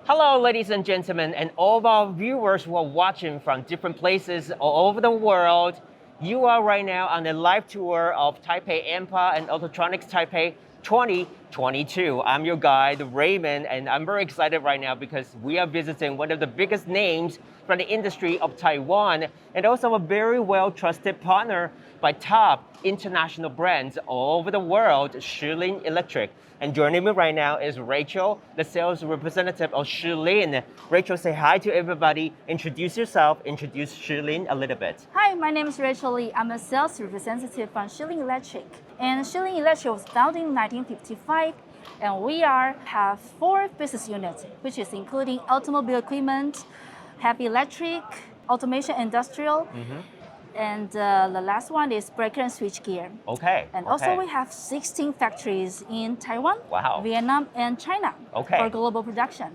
Hello, ladies and gentlemen, and all of our viewers who are watching from different places all over the world. You are right now on the live tour of Taipei AMPA and Autotronics Taipei 2022. I'm your guide, Raymond, and I'm very excited right now because we are visiting one of the biggest names from the industry of Taiwan and also a very well-trusted partner by top international brands all over the world, SHIHLIN Electric. And joining me right now is Rachel, the sales representative of SHIHLIN. Rachel, say hi to everybody. Introduce yourself, introduce SHIHLIN a little bit. Hi, my name is Rachel Lee. I'm a sales representative from SHIHLIN Electric. And SHIHLIN Electric was founded in 1955, and we have 4 business units, which is including automobile equipment, heavy electric, automation industrial, and the last one is breaker and switch gear. Okay. And also we have 16 factories in Taiwan, Wow. Vietnam, and China for global production.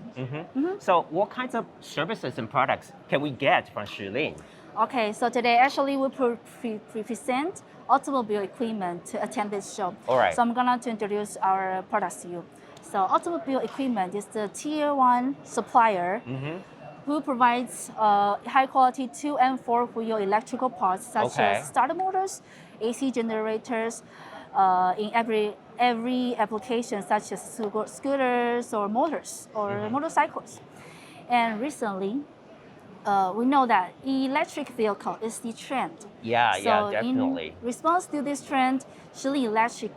So what kinds of services and products can we get from SHIHLIN? Okay, so today actually we present automobile equipment to attend this show. All right. So I'm going to introduce our products to you. So automobile equipment is the tier 1 supplier who provides high quality 2 and 4 wheel electrical parts such as starter motors, AC generators, in every application such as scooters or motors or motorcycles. And recently, we know that electric vehicle is the trend. Yeah, so definitely. In response to this trend, SHIHLIN Electric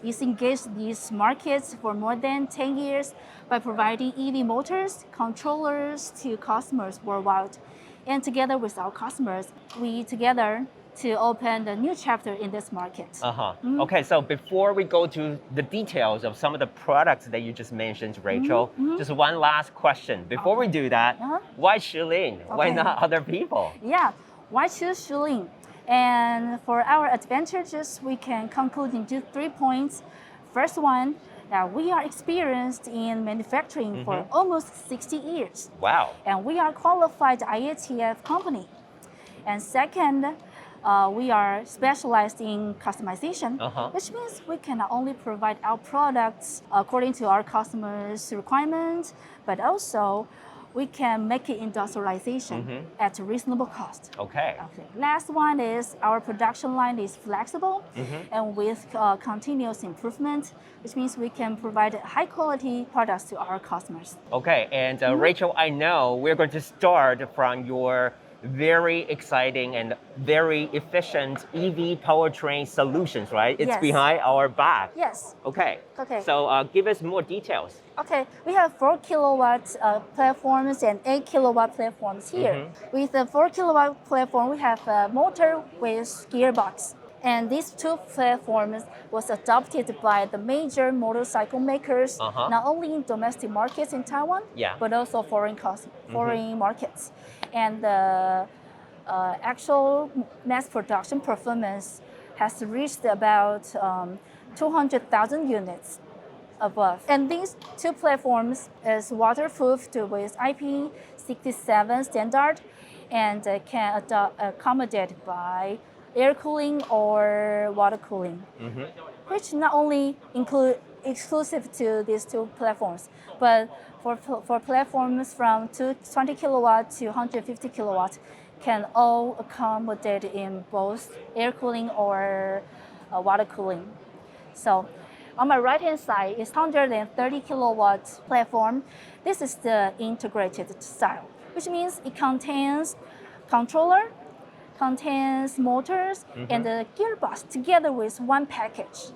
is engaged in these markets for more than 10 years by providing EV motors, controllers to customers worldwide. And together with our customers, we together to open the new chapter in this market. Okay, so before we go to the details of some of the products that you just mentioned, Rachel, just one last question. Before we do that, why SHIHLIN? Why not other people? Yeah, why choose SHIHLIN? And for our advantages, we can conclude into 3 points. First one, that we are experienced in manufacturing for almost 60 years. Wow. And we are qualified IATF company. And second, we are specialized in customization, which means we can not only provide our products according to our customers' requirements, but also we can make it industrialization at a reasonable cost. Okay. Last one is our production line is flexible and with continuous improvement, which means we can provide high quality products to our customers. Okay, and Rachel, I know we're going to start from your very exciting and very efficient EV powertrain solutions, right? It's behind our back. Yes. Okay. Okay. So give us more details. Okay, we have 4 kilowatt platforms and 8 kilowatt platforms here. With the 4 kilowatt platform, we have a motor with gearbox. And these 2 platforms was adopted by the major motorcycle makers, not only in domestic markets in Taiwan, but also foreign markets. And the actual mass production performance has reached about 200,000 units above. And these 2 platforms is waterproofed with IP67 standard and can accommodate by air cooling or water cooling, which not only exclusive to these 2 platforms, but for platforms from 20 kilowatt to 150 kilowatt can all accommodate in both air cooling or water cooling. So on my right hand side is 130 kilowatt platform. This is the integrated style, which means it contains controller, contains motors and the gearbox together with one package.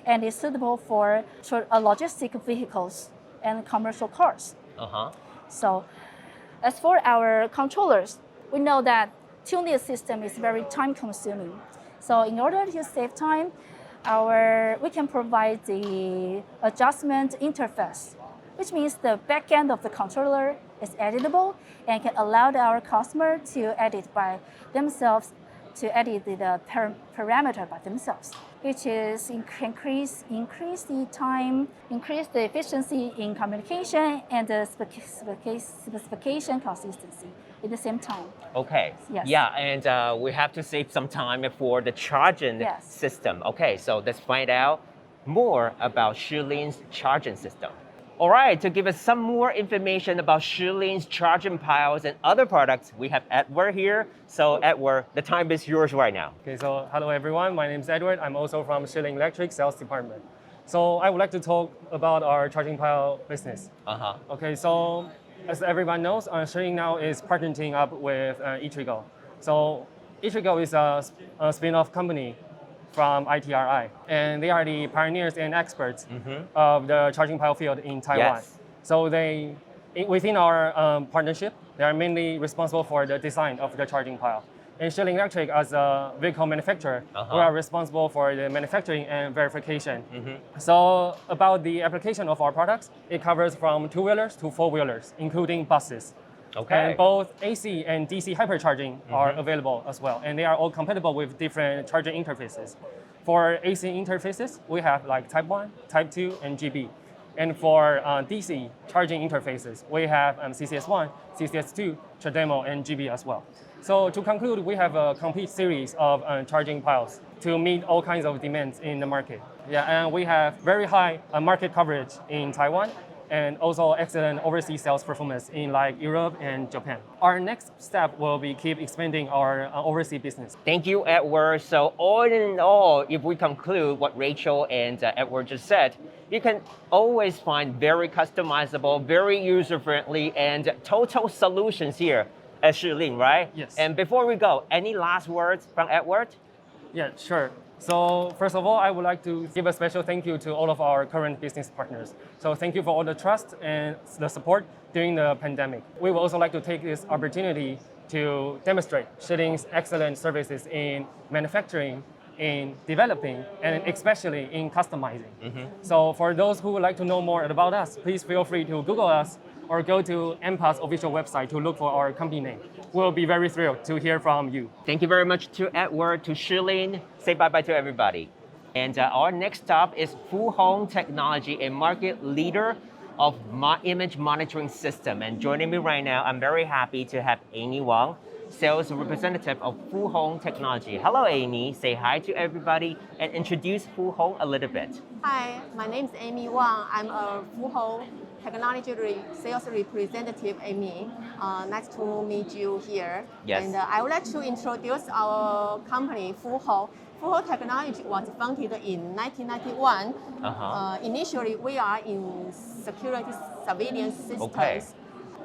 And is suitable for logistic vehicles and commercial cars. So as for our controllers, we know that tuning the system is very time consuming. So in order to save time, we can provide the adjustment interface, which means the back end of the controller is editable and can allow our customer to edit by themselves, to edit the parameter by themselves, which is increase the time, increase the efficiency in communication and the specification consistency at the same time. Okay. Yes. Yeah, and we have to save some time for the charging system. Okay, so let's find out more about SHIHLIN's charging system. All right, to give us some more information about SHIHLIN's charging piles and other products, we have Edward here. So Edward, the time is yours right now. Okay, so hello everyone. My name is Edward. I'm also from SHIHLIN Electric Sales Department. So I would like to talk about our charging pile business. Okay, so as everyone knows, SHIHLIN now is partnering up with eTrigo. So eTrigo is a spin-off company from ITRI, and they are the pioneers and experts of the charging pile field in Taiwan. Yes. So within our partnership, they are mainly responsible for the design of the charging pile. And SHIHLIN Electric, as a vehicle manufacturer, we are responsible for the manufacturing and verification. So about the application of our products, it covers from two-wheelers to four-wheelers, including buses. Okay. And both AC and DC hypercharging are available as well, and they are all compatible with different charging interfaces. For AC interfaces, we have like Type 1, Type 2, and GB. And for DC charging interfaces, we have CCS1, CCS2, CHAdeMO, and GB as well. So to conclude, we have a complete series of charging piles to meet all kinds of demands in the market. Yeah, and we have very high market coverage in Taiwan, and also excellent overseas sales performance in like Europe and Japan. Our next step will be keep expanding our overseas business. Thank you, Edward. So all in all, if we conclude what Rachel and Edward just said, you can always find very customizable, very user-friendly, and total solutions here at SHIHLIN, right? Yes. And before we go, any last words from Edward? Yeah, sure. So first of all, I would like to give a special thank you to all of our current business partners. So thank you for all the trust and the support during the pandemic. We would also like to take this opportunity to demonstrate SHIHLIN's excellent services in manufacturing, in developing, and especially in customizing. So for those who would like to know more about us, please feel free to Google us or go to AMPA's official website to look for our company name. We'll be very thrilled to hear from you. Thank you very much to Edward, to SHIHLIN. Say bye-bye to everybody. And our next stop is FUHO Technology, a market leader of image monitoring system. And joining me right now, I'm very happy to have Amy Wang, sales representative of FUHO Technology. Hello, Amy. Say hi to everybody and introduce FUHO a little bit. Hi, my name is Amy Wang. I'm a FUHO Technology sales representative, Amy. Nice to meet you here. Yes. And I would like to introduce our company, FUHO. FUHO Technology was founded in 1991. Initially, we are in security surveillance systems. Okay.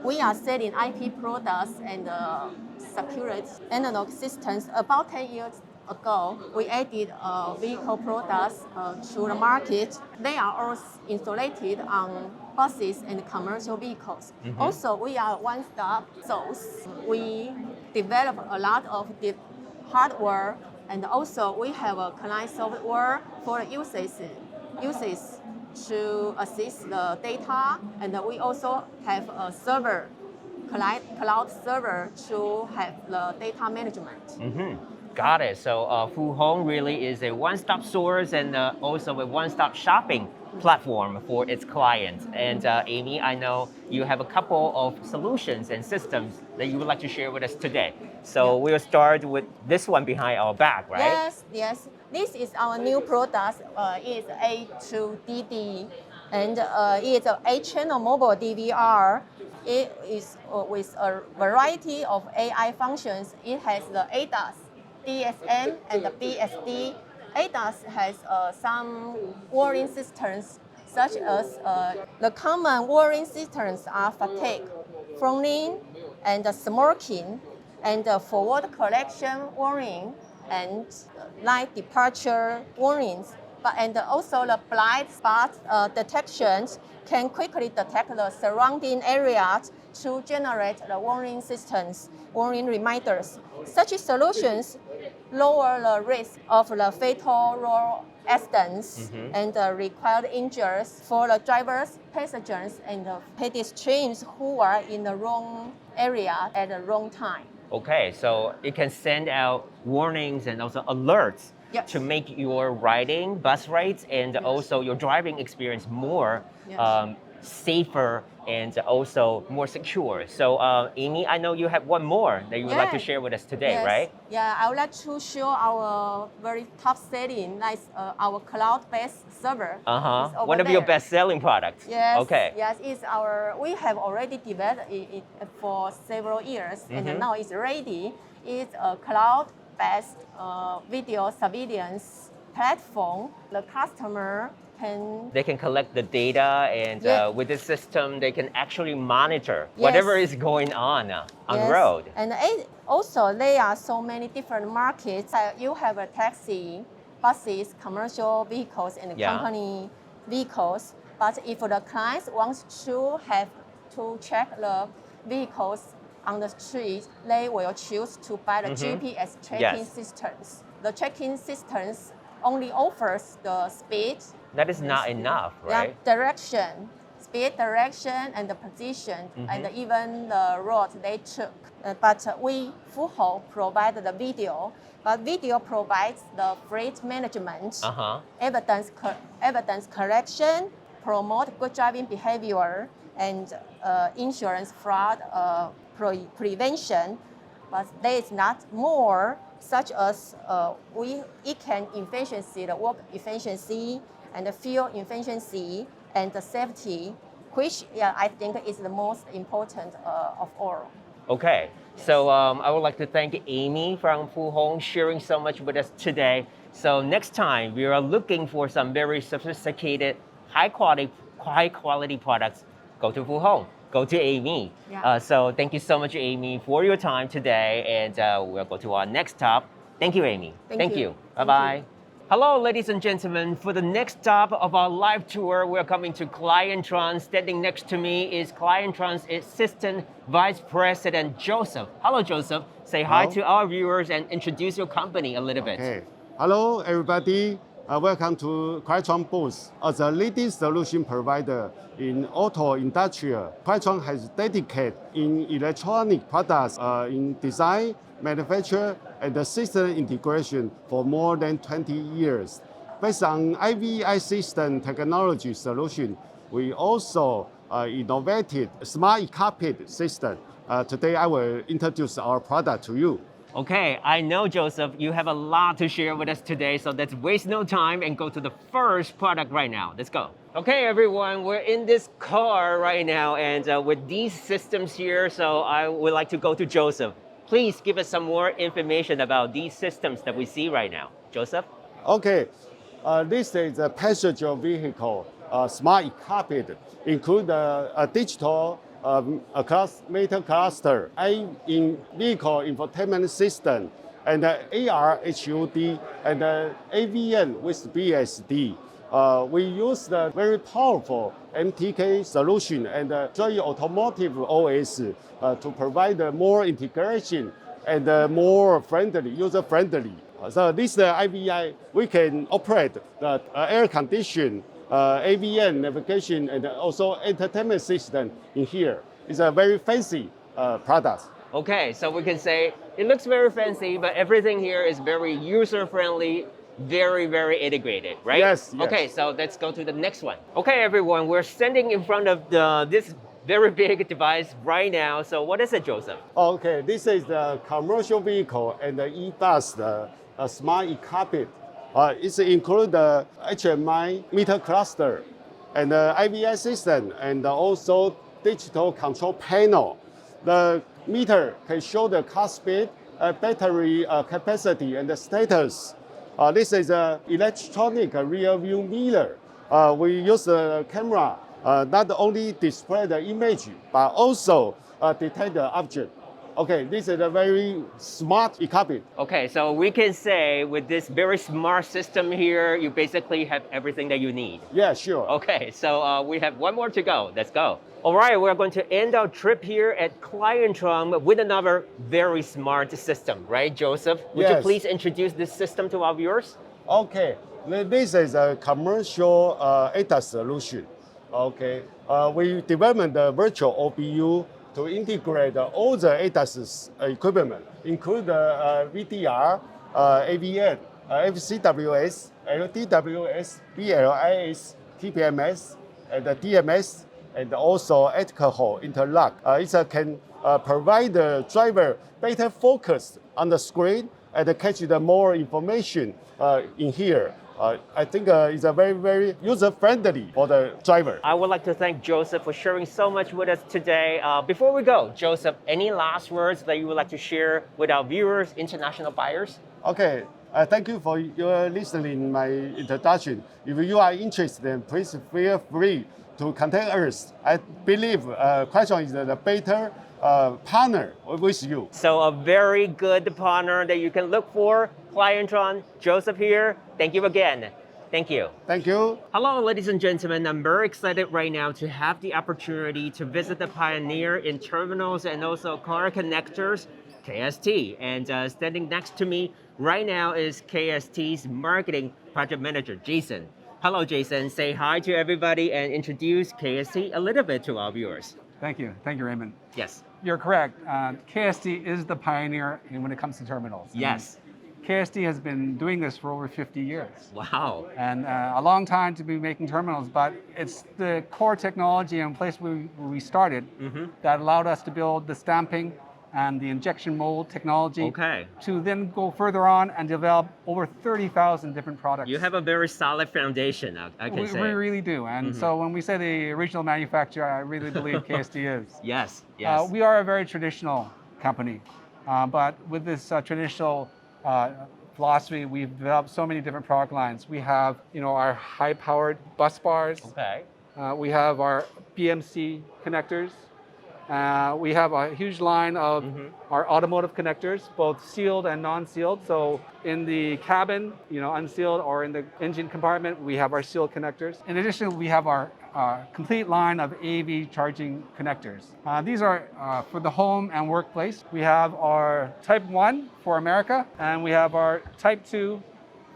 We are selling IP products and security analog systems. About 10 years ago, we added vehicle products to the market. They are all installed on buses and commercial vehicles. Also, we are one-stop source. We develop a lot of the hardware, and also we have a client software for the users to assist the data, and we also have a server, cloud server to have the data management. Got it. So FUHO really is a one-stop source and also a one-stop shopping platform for its clients. And Amy, I know you have a couple of solutions and systems that you would like to share with us today. So we'll start with this one behind our back, right? Yes, yes. This is our new product. It's A2DD, and it's an 8-channel mobile DVR. It is with a variety of AI functions. It has the ADAS, DSM, and the BSD. ADAS has some warning systems, such as the common warning systems are fatigue, frowning, and smoking, and forward collection warning, and light departure warnings. And also the blind spot detections can quickly detect the surrounding areas to generate the warning systems, warning reminders. Such solutions lower the risk of the fatal road accidents and required injuries for the drivers, passengers, and the pedestrians who are in the wrong area at the wrong time. Okay, so it can send out warnings and also alerts to make your riding, bus rides, and also your driving experience more safer and also more secure. So Amy, I know you have one more that you would like to Yes. share with us today, Yes. right? Yeah, I would like to show our very top selling, like our cloud-based server. It's over One of your there. best-selling products. Yes. Okay. Yes, it's our. We have already developed it for several years, and now it's ready. It's a cloud-based video surveillance platform. The customer can. They can collect the data, and Yeah. with this system, they can actually monitor Yes. whatever is going on the Yes. road. And also, there are so many different markets. You have a taxi, buses, commercial vehicles, and Yeah. company vehicles. But if the clients wants to have to check the vehicles on the street, they will choose to buy the GPS tracking Yes. systems. The tracking systems only offers the speed, That is not enough, right? direction, speed, direction, and the position, and even the road they took. But we, FUHO, provide the video, but video provides the fleet management, evidence collection, promote good driving behavior, and insurance fraud prevention. But there is not more, such as it can efficiency, the work efficiency, and the fuel efficiency, and the safety, which I think is the most important of all. Okay, so I would like to thank Amy from FUHONG sharing so much with us today. So next time we are looking for some very sophisticated, high quality products, go to FUHONG, go to Amy. Yeah. So thank you so much, Amy, for your time today, and we'll go to our next stop. Thank you, Amy. Thank you. Bye bye. Hello, ladies and gentlemen. For the next stop of our live tour, we're coming to CLIENTRON. Standing next to me is CLIENTRON's Assistant Vice President, Joseph. Hello, Joseph. Say hi Hello. to our viewers and introduce your company a little bit. Okay. Hello, everybody. Welcome to CLIENTRON booth. As a leading solution provider in auto industrial, CLIENTRON has dedicated in electronic products in design, manufacture, and the system integration for more than 20 years. Based on IVI system technology solution, we also innovated smart cockpit system. Today, I will introduce our product to you. Okay, I know, Joseph, you have a lot to share with us today, so let's waste no time and go to the first product right now. Let's go. Okay, everyone, we're in this car right now, and with these systems here, so I would like to go to Joseph. Please give us some more information about these systems that we see right now. Joseph? Okay, this is a passenger vehicle smart cockpit, include a digital meter cluster, in-vehicle infotainment system, and AR HUD, and AVN with BSD. We use the very powerful MTK solution and Joy Automotive OS to provide more integration and more friendly, user-friendly. So this IVI, we can operate the air condition, AVN navigation, and also entertainment system in here. It's a very fancy product. Okay, so we can say it looks very fancy, but everything here is very user-friendly, very integrated, right? Yes. Okay, so let's go to the next one. Okay, everyone, we're standing in front of this very big device right now. So what is it, Joseph? Okay, this is the commercial vehicle and the e-bus, the smart cockpit. It includes the HMI meter cluster and the IVI system and also digital control panel. The meter can show the car speed, battery capacity, and the status. This is an electronic rear view mirror. We use the camera not only display the image, but also detect the object. Okay, this is a very smart cockpit. Okay, so we can say with this very smart system here, you basically have everything that you need. Yeah, sure. Okay, so we have one more to go. Let's go. All right, we're going to end our trip here at CLIENTRON with another very smart system, right, Joseph? Would you Yes. please introduce this system to our viewers? Okay, this is a commercial ADAS solution. Okay, we developed the virtual OBU to integrate all the ADAS equipment, include the VDR, AVN, FCWS, LDWS, BLIS, TPMS, and the DMS, and also alcohol interlock. It can provide the driver better focus on the screen and catch the more information in here. I think it's a very, very user-friendly for the driver. I would like to thank Joseph for sharing so much with us today. Before we go, Joseph, any last words that you would like to share with our viewers, international buyers? Okay, thank you for your listening my introduction. If you are interested, please feel free to contact us. I believe CLIENTRON is the better partner with you. So a very good partner that you can look for. CLIENTRON, Joseph here. Thank you again. Thank you. Thank you. Hello, ladies and gentlemen. I'm very excited right now to have the opportunity to visit the pioneer in terminals and also car connectors, KST. And standing next to me right now is KST's marketing project manager, Jason. Hello, Jason. Say hi to everybody and introduce KST a little bit to our viewers. Thank you, Raymond. Yes. You're correct. KST is the pioneer when it comes to terminals. Yes. KST has been doing this for over 50 years. Wow. And a long time to be making terminals, but it's the core technology and place where we started that allowed us to build the stamping and the injection mold technology to then go further on and develop over 30,000 different products. You have a very solid foundation, I can say. We really do. And so when we say the original manufacturer, I really believe KST is. Yes, yes. We are a very traditional company, but with this traditional philosophy, we've developed so many different product lines. We have, our high-powered bus bars. Okay. We have our BMC connectors. We have a huge line of our automotive connectors, both sealed and non-sealed. So in the cabin, unsealed, or in the engine compartment, we have our sealed connectors. In addition, we have our complete line of AV charging connectors. These are for the home and workplace. We have our Type 1 for America, and we have our Type 2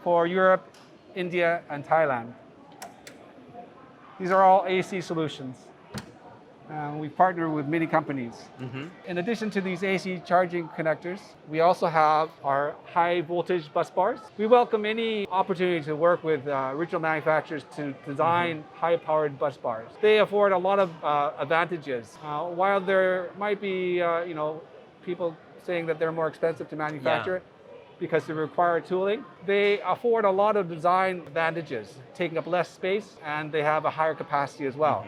for Europe, India, and Thailand. These are all AC solutions. We partner with many companies. In addition to these AC charging connectors, we also have our high voltage bus bars. We welcome any opportunity to work with regional manufacturers to design high powered bus bars. They afford a lot of advantages. While there might be people saying that they're more expensive to manufacture because they require tooling, they afford a lot of design advantages, taking up less space, and they have a higher capacity as well.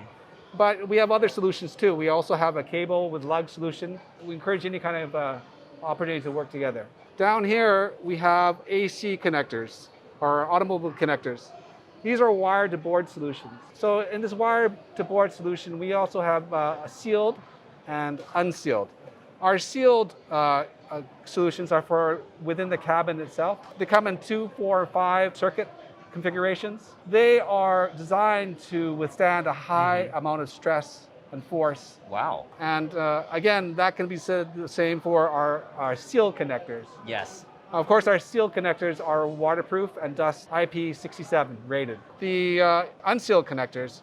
But we have other solutions too. We also have a cable with lug solution. We encourage any kind of opportunity to work together. Down here, we have AC connectors, or automobile connectors. These are wire to board solutions. So in this wire to board solution, we also have sealed and unsealed. Our sealed solutions are for within the cabin itself. They come in 2, 4, 5 circuit configurations. They are designed to withstand a high amount of stress and force. Wow. And again, that can be said the same for our sealed connectors. Yes. Of course, our sealed connectors are waterproof and dust IP67 rated. The unsealed connectors,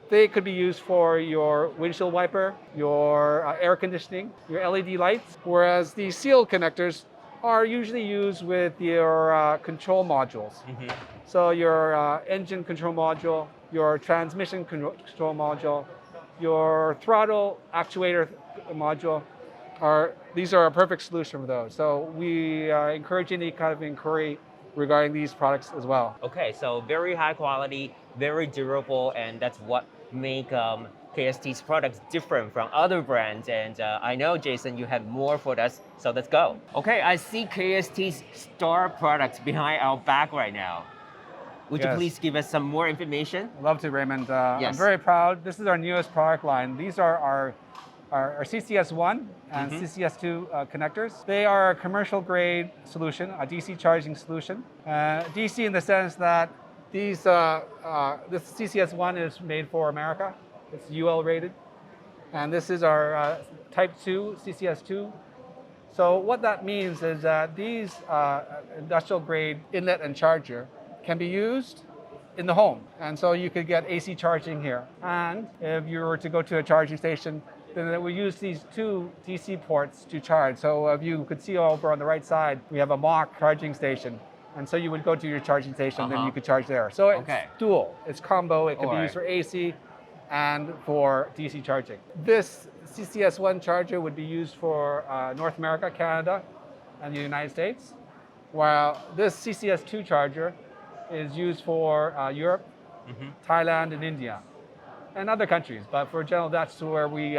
they could be used for your windshield wiper, your air conditioning, your LED lights, whereas the sealed connectors are usually used with your control modules. So your engine control module, your transmission control module, your throttle actuator module, these are a perfect solution for those. So we encourage any kind of inquiry regarding these products as well. Okay, so very high quality, very durable, and that's what make KST's products different from other brands. And I know, Jason, you have more for us, so let's go. Okay, I see KST's star products behind our back right now. Would you please give us some more information? I'd love to, Raymond. I'm very proud. This is our newest product line. These are our CCS1 and CCS2 connectors. They are a commercial grade solution, a DC charging solution. DC in the sense that this CCS1 is made for America. It's UL rated. And this is our Type 2 CCS2. So what that means is that these industrial grade inlet and charger can be used in the home. And so you could get AC charging here. And if you were to go to a charging station, then we use these 2 DC ports to charge. So if you could see over on the right side, we have a mock charging station. And so you would go to your charging station, then you could charge there. So it's dual, it's combo, it can be used for AC and for DC charging. This CCS1 charger would be used for North America, Canada, and the United States, while this CCS2 charger is used for Europe, Thailand, and India, and other countries. But for general, that's where we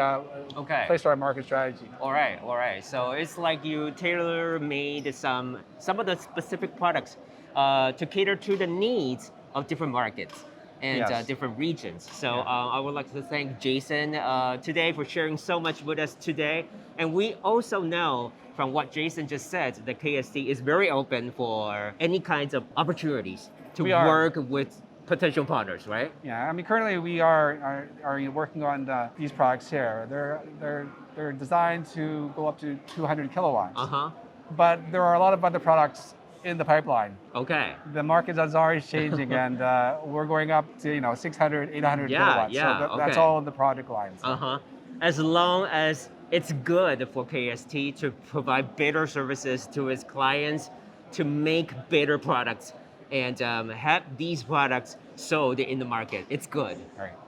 placed our market strategy. All right. So it's like you tailor-made some of the specific products to cater to the needs of different markets and Yes. different regions. So I would like to thank Jason today for sharing so much with us today. And we also know from what Jason just said, that KST is very open for any kinds of opportunities to work with potential partners, right? Yeah, I mean, currently we are working on these products here. They're designed to go up to 200 kilowatts. But there are a lot of other products in the pipeline. Okay. The market is already changing, and we're going up to 600, 800 kilowatts. So that's all in the product lines. As long as it's good for KST to provide better services to its clients, to make better products, and have these products sold in the market. It's good.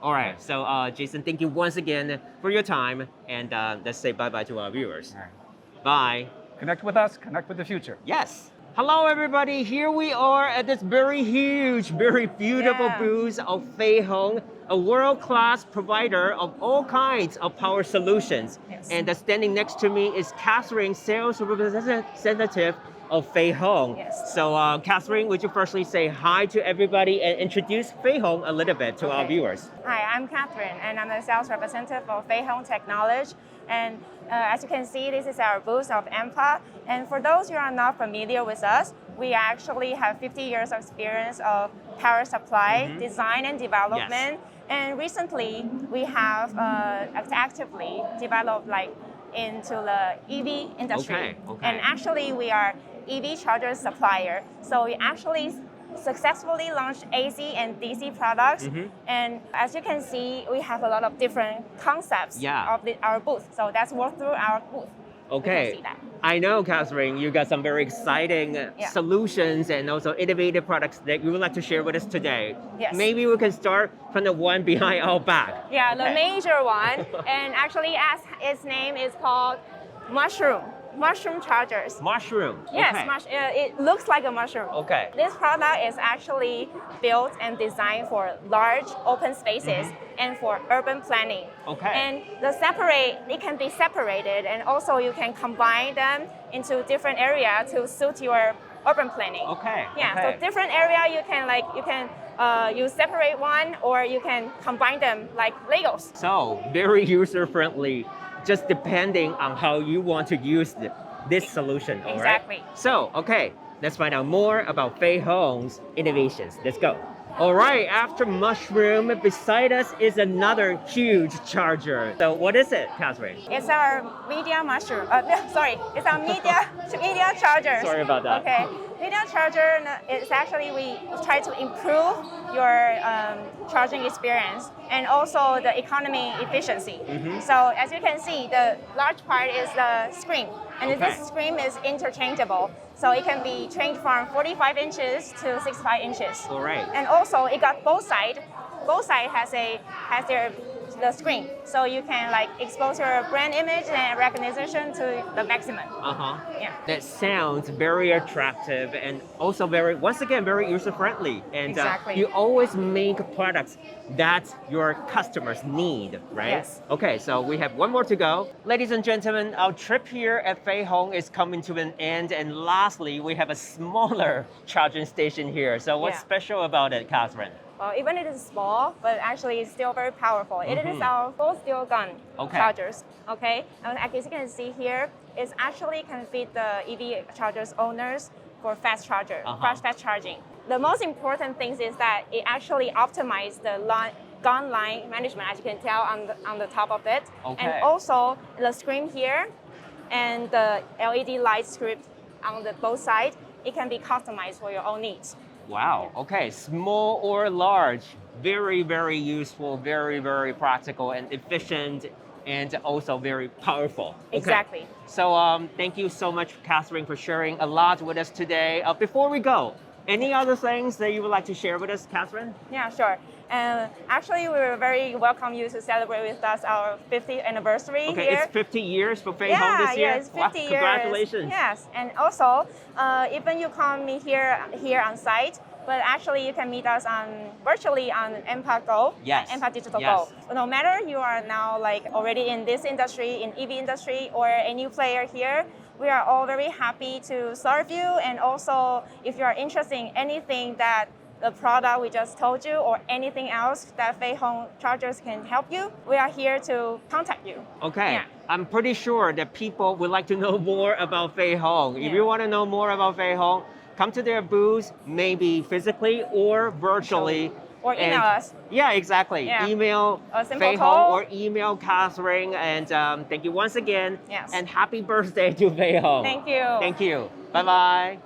All right. So Jason, thank you once again for your time, and let's say bye-bye to our viewers. Bye. Connect with us, connect with the future. Yes. Hello, everybody. Here we are at this very huge, very beautiful booth of PHIHONG, a world-class provider of all kinds of power solutions. And standing next to me is Catherine, sales representative of PHIHONG. So, Catherine, would you firstly say hi to everybody and introduce PHIHONG a little bit to our viewers? Hi, I'm Catherine, and I'm the sales representative of PHIHONG Technology. And as you can see, this is our booth of AMPA. And for those who are not familiar with us, we actually have 50 years of experience of power supply, design and development. And recently, we have actively developed into the EV industry. And actually, we are EV charger supplier. So we actually successfully launched AC and DC products. And as you can see, we have a lot of different concepts of our booth. So let's walk through our booth. Okay, I know, Catherine, you got some very exciting solutions and also innovative products that you would like to share with us today. Maybe we can start from the one behind our back. Yeah, the major one, and actually as its name is called mushroom chargers. Mushroom. Yes, it looks like a mushroom. Okay. This product is actually built and designed for large open spaces and for urban planning. And it can be separated, and also you can combine them into different areas to suit your urban planning. So different area you separate one, or you can combine them like Legos. So very user friendly, just depending on how you want to use this solution. All right? So, let's find out more about PHIHONG's innovations. Let's go. All right, after mushroom, beside us is another huge charger. So what is it, Catherine? It's our media mushroom. It's our media charger. Sorry about that. Okay, media charger is actually we try to improve your charging experience and also the economy efficiency. So as you can see, the large part is the screen, and this screen is interchangeable. So it can be changed from 45 inches to 65 inches. All right. And also it got both sides. Both sides has the screen, so you can expose your brand image and recognition to the maximum. That sounds very attractive and also very user friendly. And you always make products that your customers need, right? Yes. Okay, so we have one more to go. Ladies and gentlemen, our trip here at PHIHONG is coming to an end, and lastly, we have a smaller charging station here. So what's special about it, Catherine? Even it is small, but actually it's still very powerful. It is our full steel gun chargers. And as you can see here, it actually can fit the EV chargers owners for fast charging. The most important thing is that it actually optimizes the gun line management, as you can tell on the top of it. And also the screen here and the LED light script on both sides, it can be customized for your own needs. Wow, small or large, very, very useful, very, very practical and efficient, and also very powerful. So thank you so much, Catherine, for sharing a lot with us today. Before we go, Any other things that you would like to share with us, Catherine? Yeah, sure. And actually, we were very welcome you to celebrate with us our 50th anniversary Okay, here. it's 50 years for PHIHONG this year. Yeah, it's 50 years. Congratulations. Yes, and also, even you can't meet here on site, but actually you can meet us virtually on AMPA Go, Yes. AMPA Digital Yes. Go. No matter you are now like already in this industry, in EV industry, or a new player here, we are all very happy to serve you. And also, if you are interested in anything that the product we just told you or anything else that PHIHONG chargers can help you, we are here to contact you. Okay, Yeah. I'm pretty sure that people would like to know more about PHIHONG. If Yeah. you want to know more about PHIHONG, come to their booth, maybe physically or virtually. Or email us. Yeah, exactly. Yeah. Email A simple PHIHONG call. or email Catherine. And thank you once again. Yes. And happy birthday to PHIHONG. Thank you. Thank you. Bye-bye.